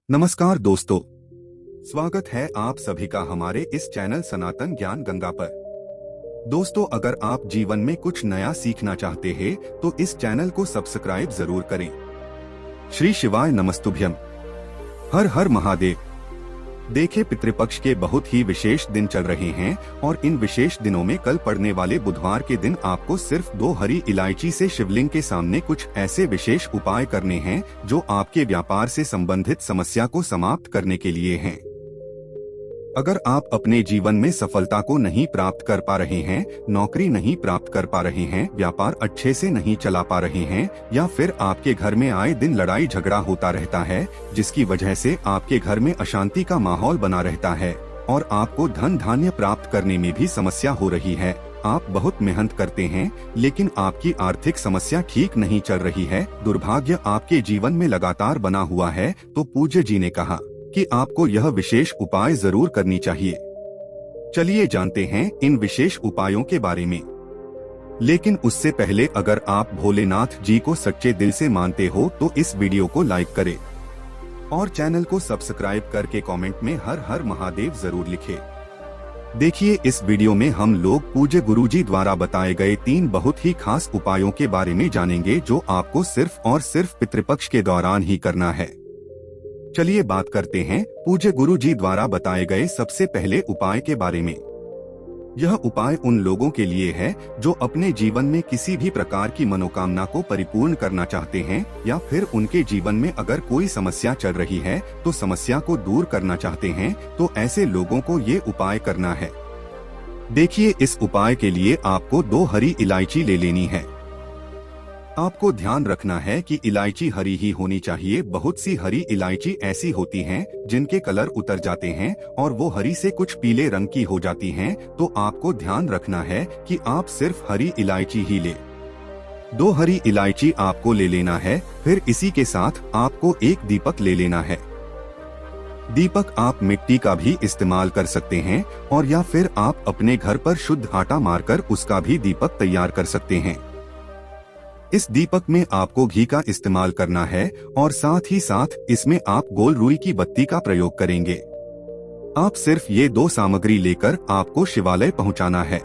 नमस्कार दोस्तों, स्वागत है आप सभी का हमारे इस चैनल सनातन ज्ञान गंगा पर। दोस्तों, अगर आप जीवन में कुछ नया सीखना चाहते हैं तो इस चैनल को सब्सक्राइब जरूर करें। श्री शिवाय नमस्तुभ्यम। हर हर महादेव। देखे, पितृपक्ष के बहुत ही विशेष दिन चल रहे हैं और इन विशेष दिनों में कल पड़ने वाले बुधवार के दिन आपको सिर्फ 2 हरी इलायची से शिवलिंग के सामने कुछ ऐसे विशेष उपाय करने हैं जो आपके व्यापार से संबंधित समस्या को समाप्त करने के लिए हैं। अगर आप अपने जीवन में सफलता को नहीं प्राप्त कर पा रहे हैं, नौकरी नहीं प्राप्त कर पा रहे हैं, व्यापार अच्छे से नहीं चला पा रहे हैं, या फिर आपके घर में आए दिन लड़ाई झगड़ा होता रहता है जिसकी वजह से आपके घर में अशांति का माहौल बना रहता है और आपको धन धान्य प्राप्त करने में भी समस्या हो रही है, आप बहुत मेहनत करते हैं लेकिन आपकी आर्थिक समस्या ठीक नहीं चल रही है, दुर्भाग्य आपके जीवन में लगातार बना हुआ है, तो पूज्य जी ने कहा कि आपको यह विशेष उपाय जरूर करनी चाहिए। चलिए जानते हैं इन विशेष उपायों के बारे में। लेकिन उससे पहले अगर आप भोलेनाथ जी को सच्चे दिल से मानते हो तो इस वीडियो को लाइक करें और चैनल को सब्सक्राइब करके कमेंट में हर हर महादेव जरूर लिखें। देखिए, इस वीडियो में हम लोग पूज्य गुरुजी द्वारा बताए गए 3 बहुत ही खास उपायों के बारे में जानेंगे जो आपको सिर्फ और सिर्फ पितृपक्ष के दौरान ही करना है। चलिए बात करते हैं पूज्य गुरु जी द्वारा बताए गए सबसे पहले उपाय के बारे में। यह उपाय उन लोगों के लिए है जो अपने जीवन में किसी भी प्रकार की मनोकामना को परिपूर्ण करना चाहते हैं या फिर उनके जीवन में अगर कोई समस्या चल रही है तो समस्या को दूर करना चाहते हैं, तो ऐसे लोगों को ये उपाय करना है। देखिए, इस उपाय के लिए आपको 2 हरी इलायची ले लेनी है। आपको ध्यान रखना है कि इलायची हरी ही होनी चाहिए। बहुत सी हरी इलायची ऐसी होती हैं जिनके कलर उतर जाते हैं और वो हरी से कुछ पीले रंग की हो जाती हैं, तो आपको ध्यान रखना है कि आप सिर्फ हरी इलायची ही ले। 2 हरी इलायची आपको ले लेना है। फिर इसी के साथ आपको एक दीपक ले लेना है। दीपक आप मिट्टी का भी इस्तेमाल कर सकते हैं और या फिर आप अपने घर पर शुद्ध आटा मारकर उसका भी दीपक तैयार कर सकते हैं। इस दीपक में आपको घी का इस्तेमाल करना है और साथ ही साथ इसमें आप गोल रुई की बत्ती का प्रयोग करेंगे। आप सिर्फ ये 2 सामग्री लेकर आपको शिवालय पहुंचाना है।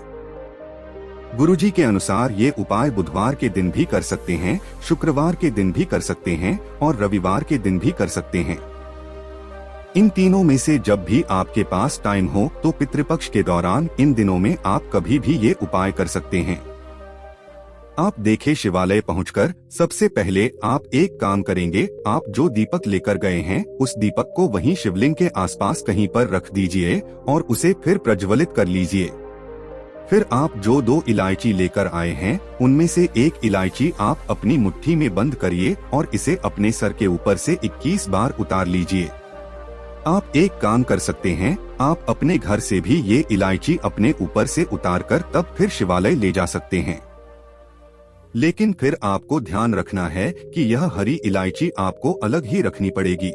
गुरुजी के अनुसार ये उपाय बुधवार के दिन भी कर सकते हैं, शुक्रवार के दिन भी कर सकते हैं और रविवार के दिन भी कर सकते हैं। इन तीनों में से जब भी आपके पास टाइम हो तो पितृपक्ष के दौरान इन दिनों में आप कभी भी ये उपाय कर सकते हैं। आप देखें, शिवालय पहुंचकर सबसे पहले आप एक काम करेंगे, आप जो दीपक लेकर गए हैं उस दीपक को वहीं शिवलिंग के आसपास कहीं पर रख दीजिए और उसे फिर प्रज्वलित कर लीजिए। फिर आप जो 2 इलायची लेकर आए हैं उनमें से एक इलायची आप अपनी मुट्ठी में बंद करिए और इसे अपने सर के ऊपर से 21 बार उतार लीजिए। आप एक काम कर सकते हैं, आप अपने घर से भी ये इलायची अपने ऊपर से उतारकर तब फिर शिवालय ले जा सकते हैं। लेकिन फिर आपको ध्यान रखना है कि यह हरी इलायची आपको अलग ही रखनी पड़ेगी।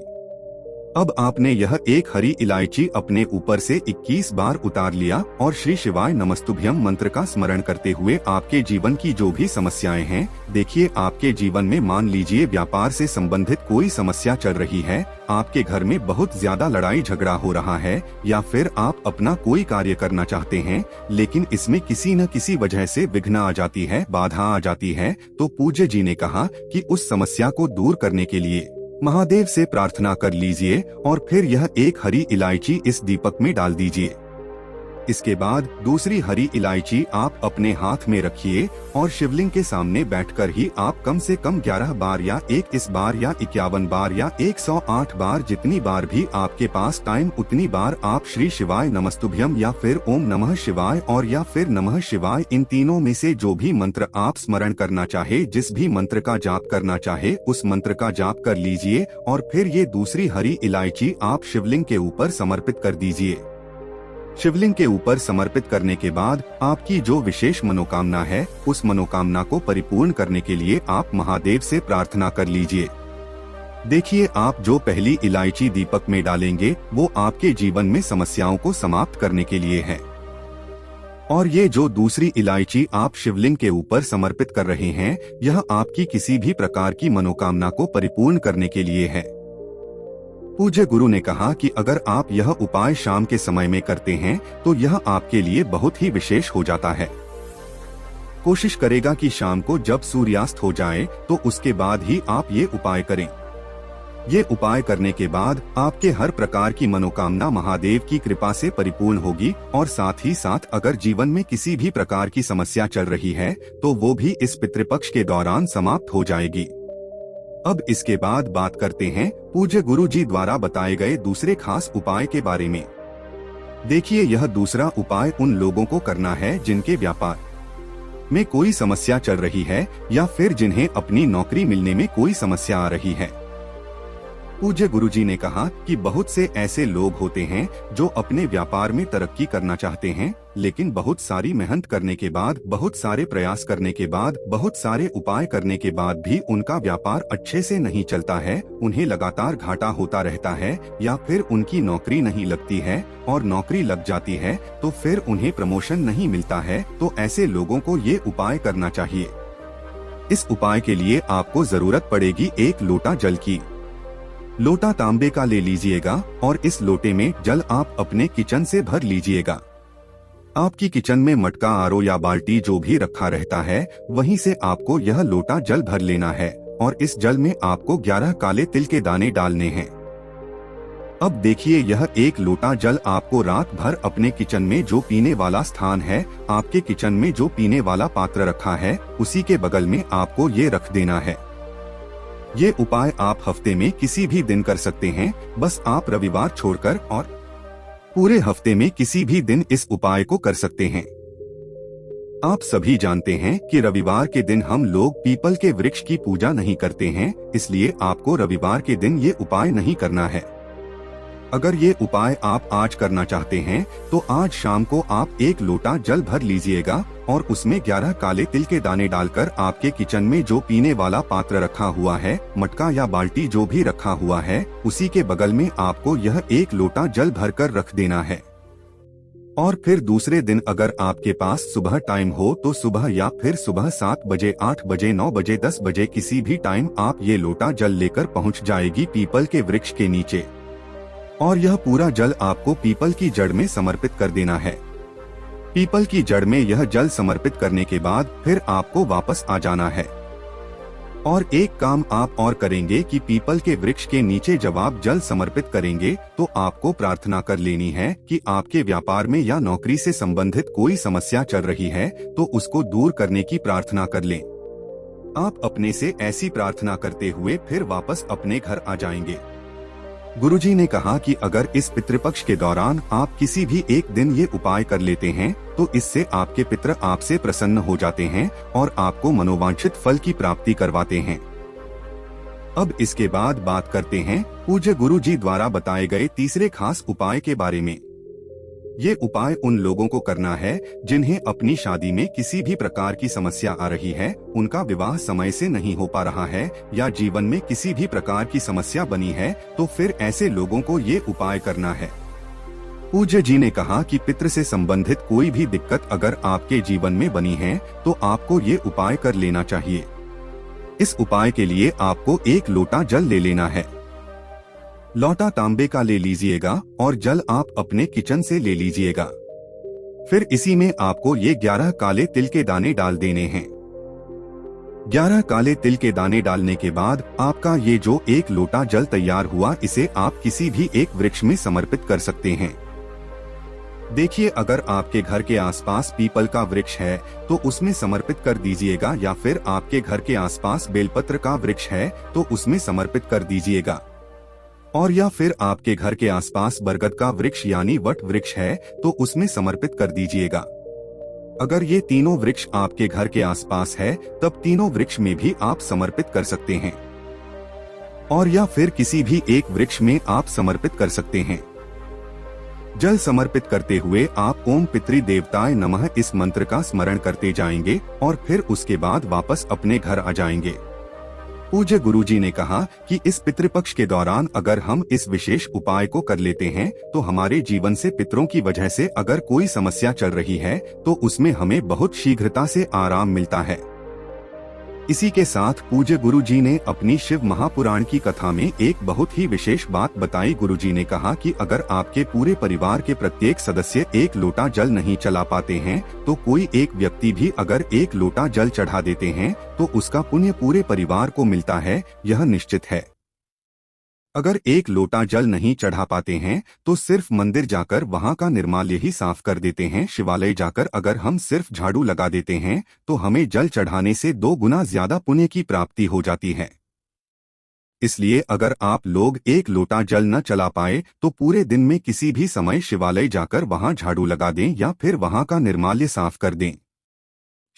अब आपने यह एक हरी इलायची अपने ऊपर से 21 बार उतार लिया और श्री शिवाय नमस्तुभ्यम मंत्र का स्मरण करते हुए आपके जीवन की जो भी समस्याएं हैं, देखिए आपके जीवन में मान लीजिए व्यापार से संबंधित कोई समस्या चल रही है, आपके घर में बहुत ज्यादा लड़ाई झगड़ा हो रहा है या फिर आप अपना कोई कार्य करना चाहते हैं लेकिन इसमें किसी न किसी वजह से विघ्न आ जाती है, बाधा आ जाती है, तो पूज्य जी ने कहा कि उस समस्या को दूर करने के लिए महादेव से प्रार्थना कर लीजिए और फिर यह एक हरी इलायची इस दीपक में डाल दीजिए। इसके बाद दूसरी हरी इलायची आप अपने हाथ में रखिए और शिवलिंग के सामने बैठकर ही आप कम से कम 11 बार या 21 बार या 51 बार या 108 बार, जितनी बार भी आपके पास टाइम उतनी बार आप श्री शिवाय नमस्तुभ्यम या फिर ओम नमः शिवाय और या फिर नमः शिवाय, इन तीनों में से जो भी मंत्र आप स्मरण करना चाहे, जिस भी मंत्र का जाप करना चाहे उस मंत्र का जाप कर लीजिए और फिर ये दूसरी हरी इलायची आप शिवलिंग के ऊपर समर्पित कर दीजिए। शिवलिंग के ऊपर समर्पित करने के बाद आपकी जो विशेष मनोकामना है उस मनोकामना को परिपूर्ण करने के लिए आप महादेव से प्रार्थना कर लीजिए। देखिए, आप जो पहली इलायची दीपक में डालेंगे वो आपके जीवन में समस्याओं को समाप्त करने के लिए है और ये जो दूसरी इलायची आप शिवलिंग के ऊपर समर्पित कर रहे हैं यह आपकी किसी भी प्रकार की मनोकामना को परिपूर्ण करने के लिए है। पूज्य गुरु ने कहा कि अगर आप यह उपाय शाम के समय में करते हैं तो यह आपके लिए बहुत ही विशेष हो जाता है। कोशिश करेगा कि शाम को जब सूर्यास्त हो जाए तो उसके बाद ही आप ये उपाय करें। ये उपाय करने के बाद आपके हर प्रकार की मनोकामना महादेव की कृपा से परिपूर्ण होगी और साथ ही साथ अगर जीवन में किसी भी प्रकार की समस्या चल रही है तो वो भी इस पितृपक्ष के दौरान समाप्त हो जाएगी। अब इसके बाद बात करते हैं पूज्य गुरु जी द्वारा बताए गए दूसरे खास उपाय के बारे में। देखिए, यह दूसरा उपाय उन लोगों को करना है जिनके व्यापार में कोई समस्या चल रही है या फिर जिन्हें अपनी नौकरी मिलने में कोई समस्या आ रही है। पूज्य गुरुजी ने कहा कि बहुत से ऐसे लोग होते हैं जो अपने व्यापार में तरक्की करना चाहते हैं, लेकिन बहुत सारी मेहनत करने के बाद, बहुत सारे प्रयास करने के बाद, बहुत सारे उपाय करने के बाद भी उनका व्यापार अच्छे से नहीं चलता है। उन्हें लगातार घाटा होता रहता है या फिर उनकी नौकरी नहीं लगती है और नौकरी लग जाती है तो फिर उन्हें प्रमोशन नहीं मिलता है। तो ऐसे लोगों को ये उपाय करना चाहिए। इस उपाय के लिए आपको जरूरत पड़ेगी एक लोटा जल की। लोटा तांबे का ले लीजिएगा और इस लोटे में जल आप अपने किचन से भर लीजिएगा। आपकी किचन में मटका, आरो या बाल्टी जो भी रखा रहता है वहीं से आपको यह लोटा जल भर लेना है और इस जल में आपको 11 काले तिल के दाने डालने हैं। अब देखिए, यह एक लोटा जल आपको रात भर अपने किचन में जो पीने वाला स्थान है, आपके किचन में जो पीने वाला पात्र रखा है उसी के बगल में आपको ये रख देना है। ये उपाय आप हफ्ते में किसी भी दिन कर सकते हैं, बस आप रविवार छोड़कर, और पूरे हफ्ते में किसी भी दिन इस उपाय को कर सकते हैं। आप सभी जानते हैं कि रविवार के दिन हम लोग पीपल के वृक्ष की पूजा नहीं करते हैं, इसलिए आपको रविवार के दिन ये उपाय नहीं करना है। अगर ये उपाय आप आज करना चाहते हैं तो आज शाम को आप एक लोटा जल भर लीजिएगा और उसमें 11 काले तिल के दाने डालकर आपके किचन में जो पीने वाला पात्र रखा हुआ है, मटका या बाल्टी जो भी रखा हुआ है, उसी के बगल में आपको यह एक लोटा जल भरकर रख देना है। और फिर दूसरे दिन अगर आपके पास सुबह टाइम हो तो सुबह, या फिर सुबह 7 बजे, 8 बजे, 9 बजे, 10 बजे किसी भी टाइम आप ये लोटा जल लेकर पहुँच जाएगी पीपल के वृक्ष के नीचे और यह पूरा जल आपको पीपल की जड़ में समर्पित कर देना है। पीपल की जड़ में यह जल समर्पित करने के बाद फिर आपको वापस आ जाना है। और एक काम आप और करेंगे कि पीपल के वृक्ष के नीचे जब आप जल समर्पित करेंगे तो आपको प्रार्थना कर लेनी है कि आपके व्यापार में या नौकरी से संबंधित कोई समस्या चल रही है तो उसको दूर करने की प्रार्थना कर लें। आप अपने से ऐसी प्रार्थना करते हुए फिर वापस अपने घर आ जाएंगे। गुरुजी ने कहा कि अगर इस पितृपक्ष के दौरान आप किसी भी एक दिन ये उपाय कर लेते हैं तो इससे आपके पितृ आपसे प्रसन्न हो जाते हैं और आपको मनोवांछित फल की प्राप्ति करवाते हैं। अब इसके बाद बात करते हैं पूज्य गुरुजी द्वारा बताए गए तीसरे खास उपाय के बारे में। ये उपाय उन लोगों को करना है जिन्हें अपनी शादी में किसी भी प्रकार की समस्या आ रही है, उनका विवाह समय से नहीं हो पा रहा है या जीवन में किसी भी प्रकार की समस्या बनी है, तो फिर ऐसे लोगों को ये उपाय करना है। पूज्य जी ने कहा कि पितृ से संबंधित कोई भी दिक्कत अगर आपके जीवन में बनी है तो आपको ये उपाय कर लेना चाहिए। इस उपाय के लिए आपको एक लोटा जल ले लेना है। लोटा तांबे का ले लीजिएगा और जल आप अपने किचन से ले लीजिएगा। फिर इसी में आपको ये 11 काले तिल के दाने डाल देने हैं। 11 काले तिल के दाने डालने के बाद आपका ये जो एक लोटा जल तैयार हुआ, इसे आप किसी भी एक वृक्ष में समर्पित कर सकते हैं। देखिए, अगर आपके घर के आसपास पीपल का वृक्ष है तो उसमें समर्पित कर दीजिएगा, या फिर आपके घर के आसपास बेलपत्र का वृक्ष है तो उसमें समर्पित कर दीजिएगा, और या फिर आपके घर के आसपास बरगद का वृक्ष यानी वट वृक्ष है तो उसमें समर्पित कर दीजिएगा। अगर ये तीनों वृक्ष आपके घर के आसपास है तब तीनों वृक्ष में भी आप समर्पित कर सकते हैं, और या फिर किसी भी एक वृक्ष में आप समर्पित कर सकते हैं। जल समर्पित करते हुए आप ओम पितृ देवताय नमः इस मंत्र का स्मरण करते जाएंगे और फिर उसके बाद वापस अपने घर आ जाएंगे। पूज्य गुरुजी ने कहा कि इस पितृपक्ष के दौरान अगर हम इस विशेष उपाय को कर लेते हैं तो हमारे जीवन से पितरों की वजह से अगर कोई समस्या चल रही है तो उसमें हमें बहुत शीघ्रता से आराम मिलता है। इसी के साथ पूज्य गुरुजी ने अपनी शिव महापुराण की कथा में एक बहुत ही विशेष बात बताई। गुरुजी ने कहा कि अगर आपके पूरे परिवार के प्रत्येक सदस्य एक लोटा जल नहीं चला पाते हैं, तो कोई एक व्यक्ति भी अगर एक लोटा जल चढ़ा देते हैं तो उसका पुण्य पूरे परिवार को मिलता है, यह निश्चित है। अगर एक लोटा जल नहीं चढ़ा पाते हैं तो सिर्फ मंदिर जाकर वहां का निर्माल्य ही साफ कर देते हैं। शिवालय जाकर अगर हम सिर्फ झाड़ू लगा देते हैं तो हमें जल चढ़ाने से 2 गुना ज्यादा पुण्य की प्राप्ति हो जाती है। इसलिए अगर आप लोग एक लोटा जल न चला पाए तो पूरे दिन में किसी भी समय शिवालय जाकर वहां झाड़ू लगा दें या फिर वहां का निर्माल्य साफ कर दें।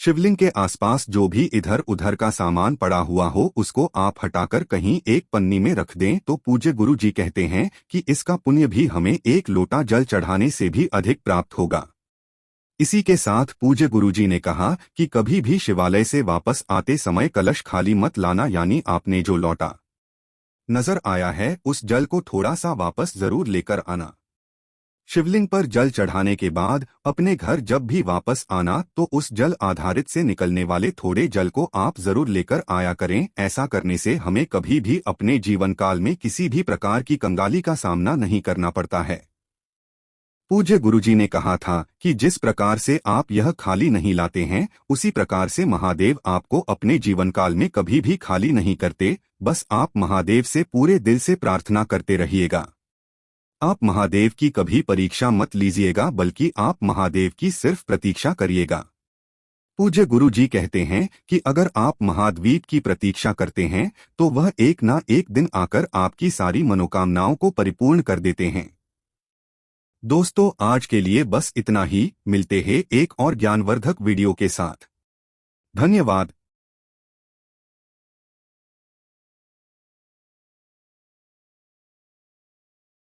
शिवलिंग के आसपास जो भी इधर उधर का सामान पड़ा हुआ हो उसको आप हटाकर कहीं एक पन्नी में रख दें तो पूज्य गुरु जी कहते हैं कि इसका पुण्य भी हमें एक लोटा जल चढ़ाने से भी अधिक प्राप्त होगा। इसी के साथ पूज्य गुरु जी ने कहा कि कभी भी शिवालय से वापस आते समय कलश खाली मत लाना, यानी आपने जो लौटा नजर आया है उस जल को थोड़ा सा वापस जरूर लेकर आना। शिवलिंग पर जल चढ़ाने के बाद अपने घर जब भी वापस आना तो उस जल आधारित से निकलने वाले थोड़े जल को आप जरूर लेकर आया करें। ऐसा करने से हमें कभी भी अपने जीवन काल में किसी भी प्रकार की कंगाली का सामना नहीं करना पड़ता है। पूज्य गुरुजी ने कहा था कि जिस प्रकार से आप यह खाली नहीं लाते हैं उसी प्रकार से महादेव आपको अपने जीवन काल में कभी भी खाली नहीं करते। बस आप महादेव से पूरे दिल से प्रार्थना करते रहिएगा। आप महादेव की कभी परीक्षा मत लीजिएगा बल्कि आप महादेव की सिर्फ प्रतीक्षा करिएगा। पूज्य गुरु जी कहते हैं कि अगर आप महाद्वीप की प्रतीक्षा करते हैं तो वह एक ना एक दिन आकर आपकी सारी मनोकामनाओं को परिपूर्ण कर देते हैं। दोस्तों, आज के लिए बस इतना ही। मिलते हैं एक और ज्ञानवर्धक वीडियो के साथ। धन्यवाद।